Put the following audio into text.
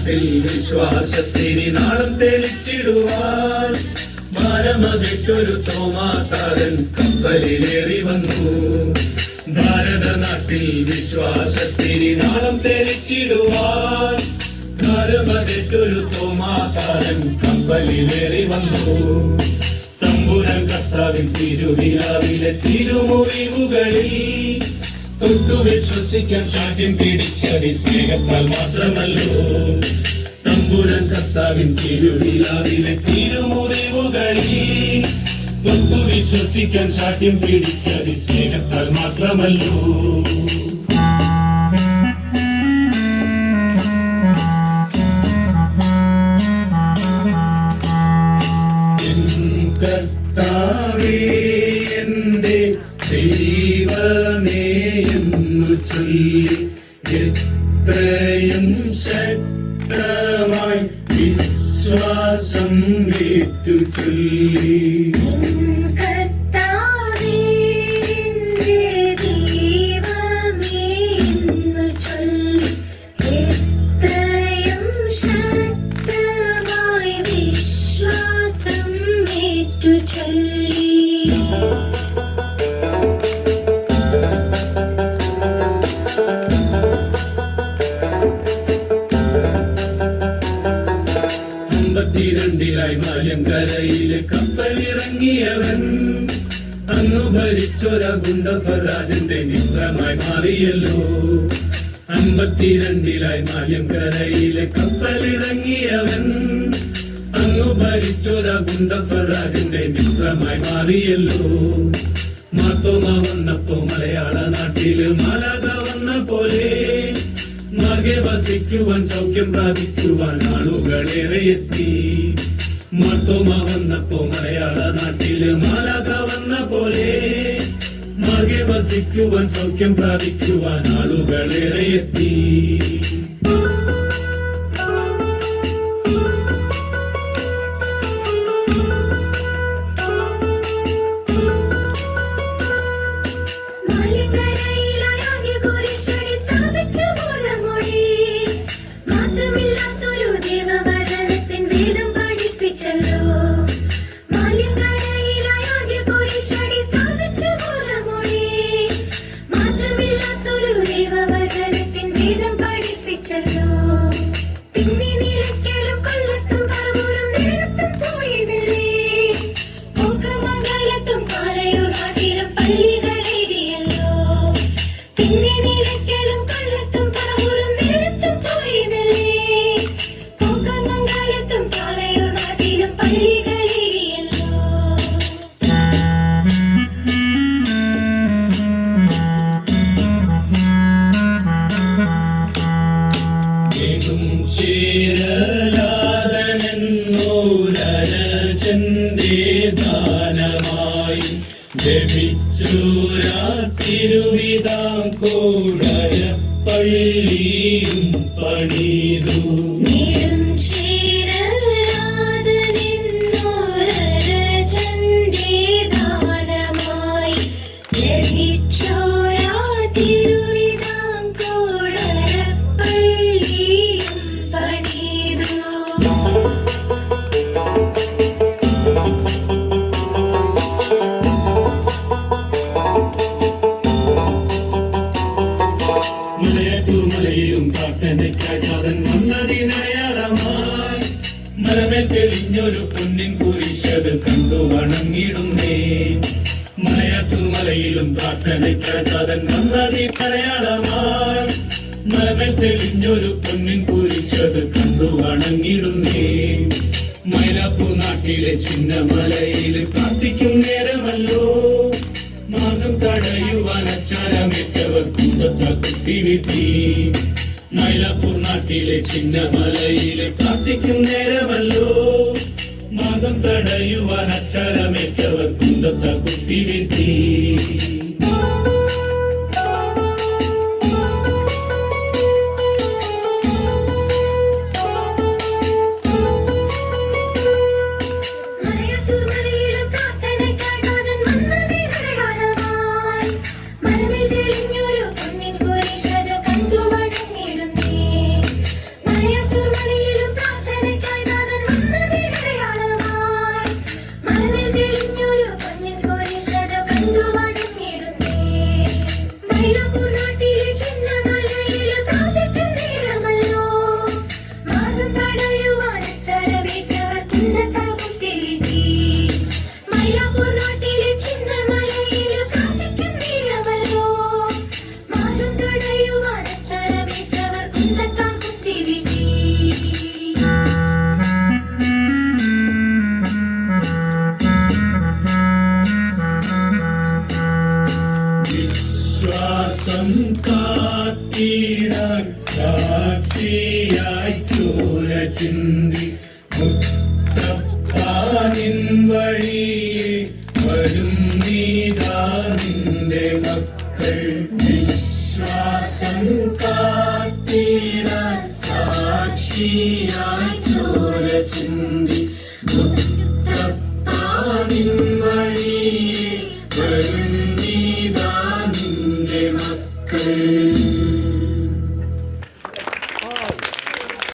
നാട്ടിൽ വിശ്വാസത്തിന് നാളം തെളിച്ചിടുവാൻ ഭാരമതിട്ടൊരു തോമാതാരൻ കപ്പലിലേറി വന്നു. ഭാരതനാട്ടിൽ വിശ്വാസത്തിന് നാളം തെളിച്ചിടുവാൻ ഭാരമതിട്ടൊരു തോമാതാരൻ കപ്പലിലേറി വന്നു. തമ്പുരാൻ കർത്താവിൻ തിരുവിലാവിലെ തിരുമുറിവുകളിൽ തൊട്ടു വിശ്വസിക്കാൻ സാധ്യം പിടിച്ചത് സ്നേഹത്താൽ മാത്രമല്ലോ. തമ്പുരാൻ കർത്താവിൻ തിരുവിലാവിലെ തിരുമുറിവുകളിൽ തൊട്ടു വിശ്വസിക്കാൻ സാധ്യം പിടിച്ചത് സ്നേഹത്താൽ മാത്രമല്ലോ. കർത്താവേ എന്റെ ദൈവമേ എന്നു ചൊല്ലി എത്രയും ശക്തമായി വിശ്വാസം ഏറ്റു ചൊല്ലി. ായി മലങ്കരയിലെ കപ്പലിറങ്ങിയവൻ അന്നു ഭരിച്ചൊര ഗുണ്ടഫരാജന്റെ മിത്രമായി മാറിയല്ലോ. 52 മലങ്കരയിലെ കപ്പലിറങ്ങിയവൻ അന്നു ഭരിച്ചൊര ഗുണ്ടഫരാജന്റെ മിത്രമായി മാറിയല്ലോ. മാത്തോമ വന്നപ്പോ മലയാള നാട്ടില് മാലാഖ വന്ന പോലെ മാർഗെ വസിക്കുവാൻ സൗഖ്യം പ്രാപിക്കുവാൻ ആളുകളേറെ എത്തി. മാത്തോമ വന്നപ്പോ മലയാള നാട്ടില് മാലാഖ വന്ന പോലെ മാർഗെ വസിക്കുവാൻ സൗഖ്യം പ്രാപിക്കുവാൻ ആളുകളേറെ എത്തി. ദാനമായി ലഭിച്ചൂരാ തിരുവിതാംകൂടര പള്ളിയും പണിതു. മലമേൽ തെളിഞ്ഞൊരു പൊന്നിൻ കുരിശത് കണ്ടു വണങ്ങിടുന്നേ. മലയാറ്റൂർ മലയിലും പ്രാർത്ഥനയ്ക്കതൻ വന്നതി മലയാളമായി. മലമേൽ തെളിഞ്ഞൊരു പൊന്നിൻ കുരിശത് കണ്ടു വണങ്ങിടുന്നേ. മൈലാപ്പൂർ നാട്ടിലെ ചിന്നമലയിൽ പ്രാർത്ഥിക്കും നേരമല്ലോ. മാർഗം തടയുവാൻ അച്ചാരമേറ്റവർ കുന്തത്താൽ കുത്തിവിത്തി. മൈലാപ്പൂർ നാട്ടിലെ ചിന്നമലയിലെ പ്രാർത്ഥിക്കും നേരമല്ലോ. മാർഗം തടയുവാൻ അച്ചാരമേറ്റവർ കുന്തത്താൽ കുത്തിവിത്തി. Thank you. സാക്ഷിയായി ചോര ചിന്തി മുത്തപ്പാനിൻ വഴി